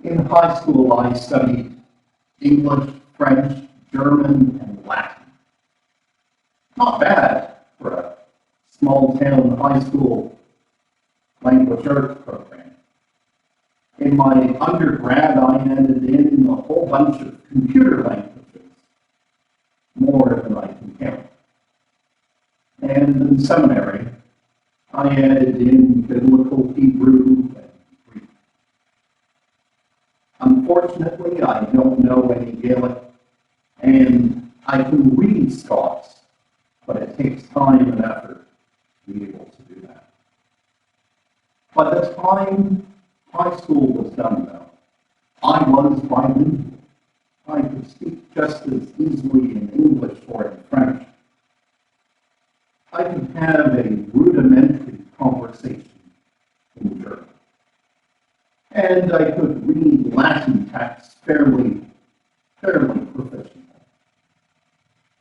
In high school, I studied English, French, German, and Latin. Not bad for a small town high school language arts program. In my undergrad, I added in a whole bunch of computer languages, more than I can count. And in seminary, I added in biblical Hebrew and Greek. Unfortunately, I don't know any Gaelic, and I can read Scots, but it takes time and effort to be able to do that. By the time high school was done, though, I was bilingual. I could speak just as easily in English or in French. I could have a rudimentary conversation in German. And I could read Latin texts fairly proficiently.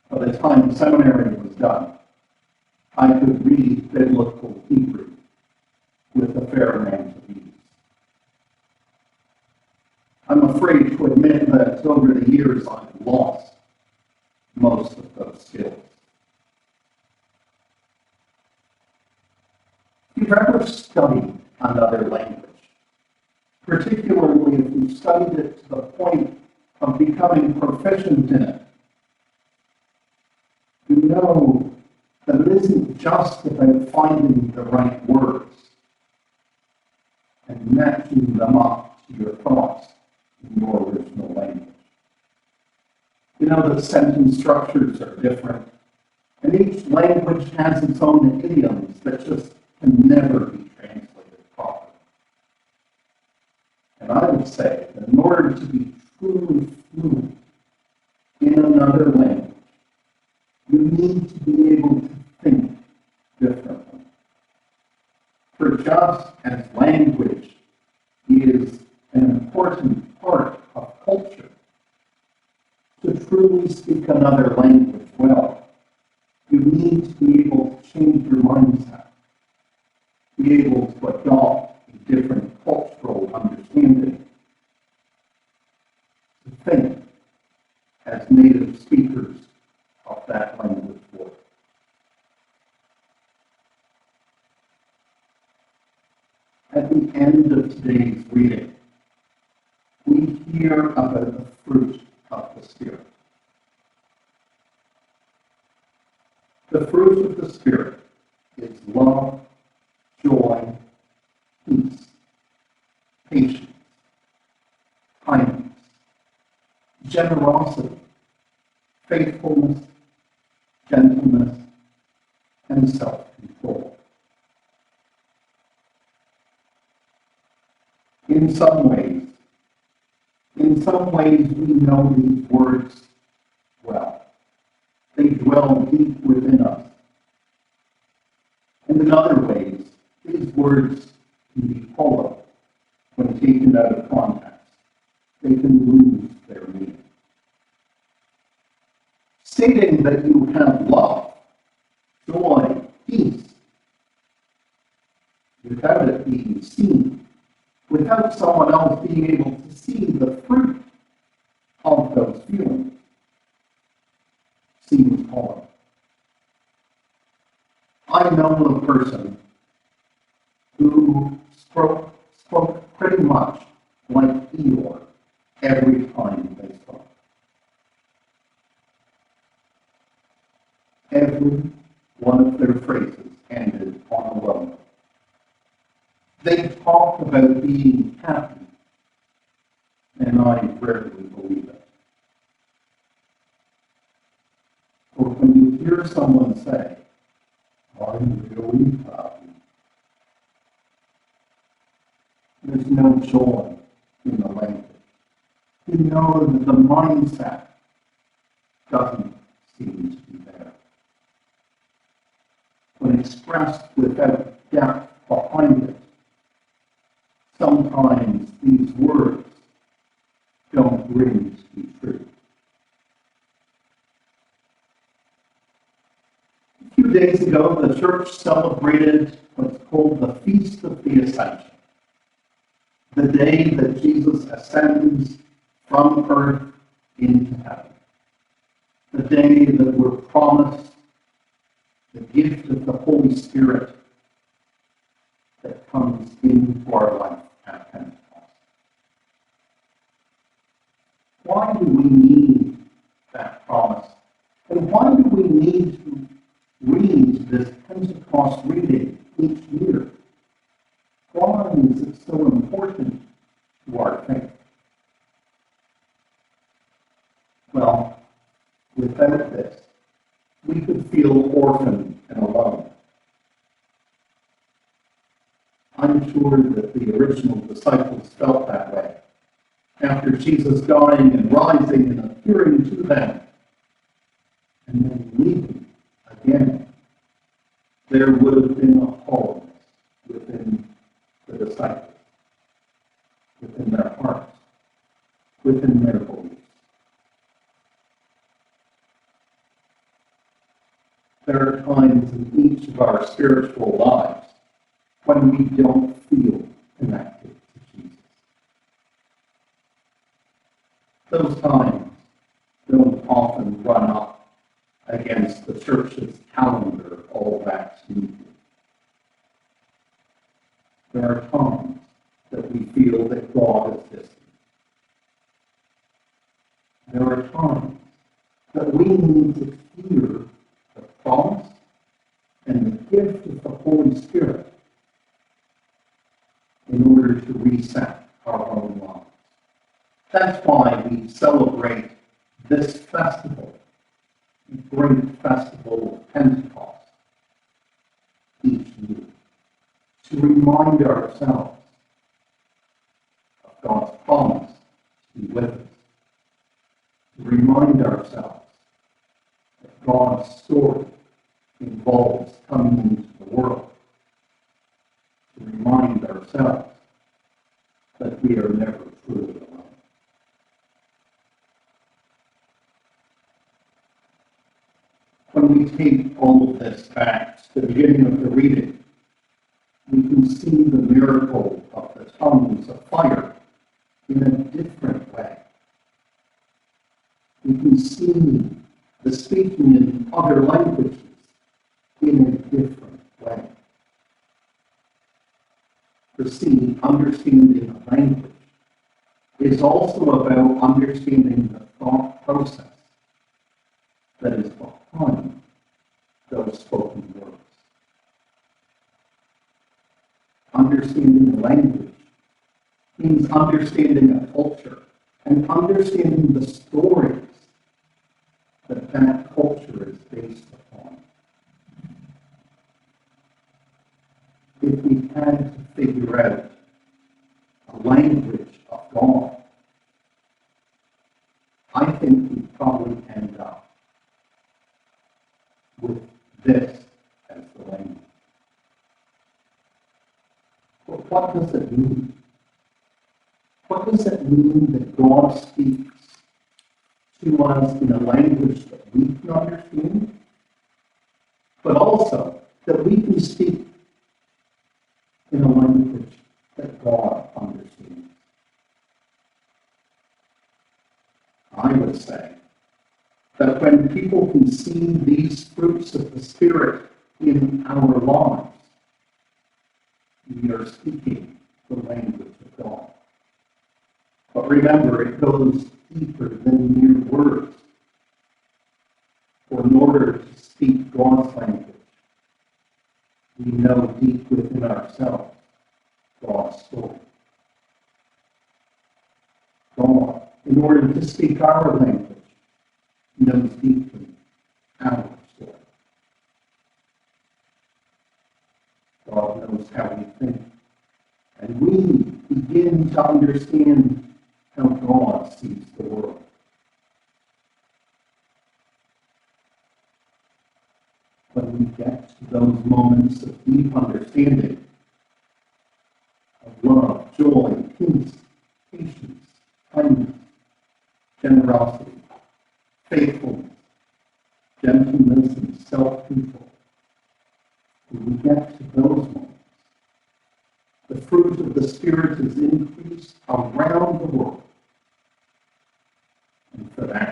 By the time seminary was done, I could read biblical Hebrew with a fair amount of ease. I'm afraid to admit that over the years I've lost most of those skills. If you've ever studied another language, particularly if you've studied it to the point of becoming proficient in it, you know that it isn't just about finding the right words and matching them up to your thoughts in your original language. You know that sentence structures are different, and each language has its own idioms that just can never be translated properly. And I would say that in order to be truly fluent in another language, you need to be able to think differently. For just as language is an important part of culture, to truly speak another language well, you need to be able to change your mindset, be able to adopt a different cultural understanding, to think as native speakers of that language would. At the end of today's reading, we hear about the fruit of the Spirit. The fruit of the Spirit is love, joy, peace, patience, kindness, generosity, faithfulness, gentleness, and self-control. In some ways we know these words well. They dwell deep within us. And in other ways, these words can be hollow when taken out of context. They can lose their meaning. Stating that you have love, joy, peace, without it being seen, without someone else being able to see the fruit of those feelings, seems hollow. I know a person who spoke pretty much like Eeyore every time they spoke. Every one of their phrases ended on a low. They talk about being happy, and I rarely believe it. Or when you hear someone say, I'm really happy, there's no joy in the language. You know that the mindset doesn't seem to be there. When expressed without depth behind it, sometimes these words don't ring to be true. A few days ago, the church celebrated what's called the Feast of the Ascension. the day that Jesus ascends from earth into heaven, the day that we're promised the gift of the Holy Spirit that comes into our life at Pentecost. Why do we need that promise? And why do we need to read this Pentecost reading each year? Why is it so important to our faith? Well, without this, we could feel orphaned and alone. I'm sure that the original disciples felt that way. After Jesus dying and rising and appearing to them, and then leaving again, there would have been a hollowness within the disciples, within their hearts, within their beliefs. There are times in each of our spiritual lives when we don't feel connected to Jesus. Those times don't often run up against the church's calendar all that neatly. There are times that we feel that God is distant. There are times that we need to hear the promise and the gift of the Holy Spirit in order to reset our own lives. That's why we celebrate this festival, the great festival of Pentecost, each year, to remind ourselves of God's promise to be with us, to remind ourselves that God's story involves coming into the world, to remind ourselves that we are never truly alone. When we take all of this back to the beginning of the reading, we can see the miracle of the tongues of fire in a different way. We can see the speaking in other languages in a different way. For see, understanding of language is also about understanding the thought process that is behind those spoken words. Understanding the language means understanding a culture and understanding the stories that that culture is based upon. If we had to figure out a language of God, I think we'd probably end up with this as the language. But what does it mean? What does it mean that God speaks to us in a language that we can understand, but also that we can speak in a language that God understands? I would say that when people can see these fruits of the Spirit in our lives, we are speaking the language of God. But remember, it goes deeper than mere words. For in order to speak God's language, we know deep within ourselves God's story. God, in order to speak our language, knows deeply our story. God knows how we think. And we begin to understand how God sees the world. When we get to those moments of deep understanding, of love, joy, peace, patience, kindness, generosity, faithfulness, gentleness, and self-control, when we get to those moments, the fruit of the Spirit is increased around the world. And for that,